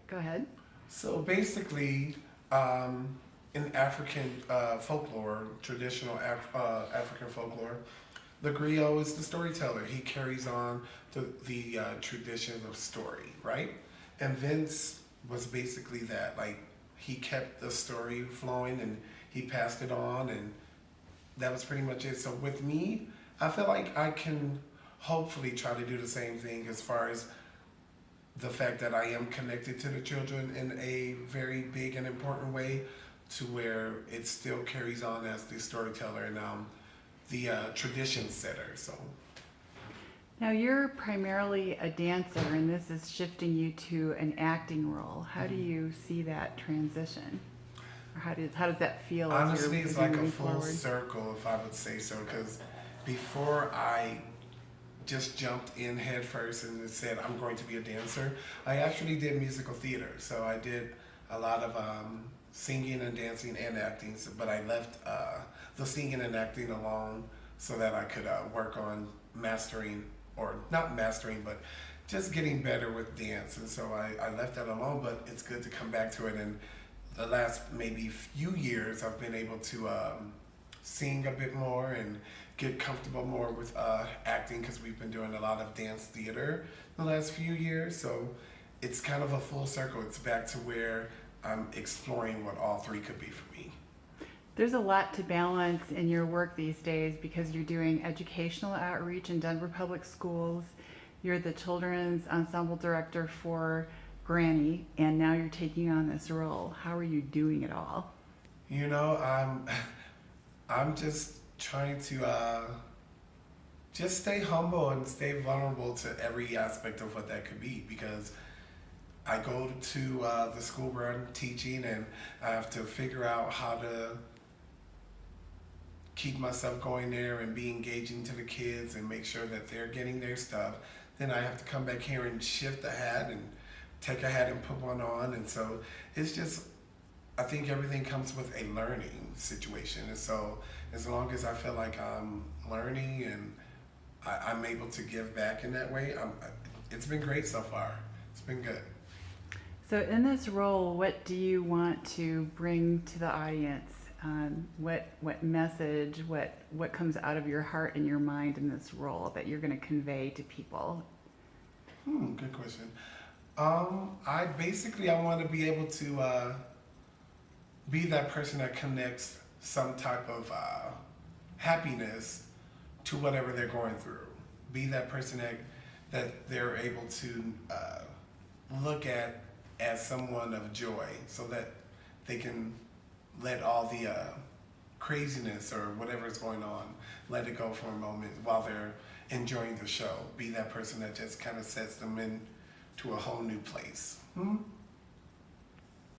Go ahead. So basically, in African folklore, traditional African folklore, the griot is the storyteller. He carries on the traditions of story, right? And Vince was basically that. Like, he kept the story flowing and he passed it on, and that was pretty much it. So with me, I feel like I can hopefully try to do the same thing as far as the fact that I am connected to the children in a very big and important way, to where it still carries on as the storyteller and the tradition setter. So Now you're primarily a dancer, and this is shifting you to an acting role. How do you see that transition? Or how does that feel honestly, as it's you're like a moving full forward? circle, if I would say so, because before I just jumped in head first and said I'm going to be a dancer, I actually did musical theater. So I did a lot of singing and dancing and acting. But I left the singing and acting alone so that I could work on mastering, or not mastering, but just getting better with dance. And so I left that alone. But it's good to come back to it. And the last maybe few years, I've been able to sing a bit more and get comfortable more with acting, because we've been doing a lot of dance theater the last few years. So it's kind of a full circle. It's back to where I'm exploring what all three could be for me. There's a lot to balance in your work these days because you're doing educational outreach in Denver Public Schools. You're the children's ensemble director for Granny, and now you're taking on this role. How are you doing it all? You know, I'm just trying to just stay humble and stay vulnerable to every aspect of what that could be, because I go to the school where I'm teaching, and I have to figure out how to keep myself going there and be engaging to the kids and make sure that they're getting their stuff. Then I have to come back here and shift the hat and take a hat and put one on. And so it's just, I think everything comes with a learning situation. And so as long as I feel like I'm learning and I'm able to give back in that way, it's been great so far. It's been good. So, in this role, what do you want to bring to the audience? What message, what comes out of your heart and your mind in this role that you're going to convey to people? Good question. I want to be able to be that person that connects some type of happiness to whatever they're going through. Be that person that they're able to look at as someone of joy, so that they can let all the craziness or whatever's going on, let it go for a moment while they're enjoying the show. Be that person that just kind of sets them into a whole new place.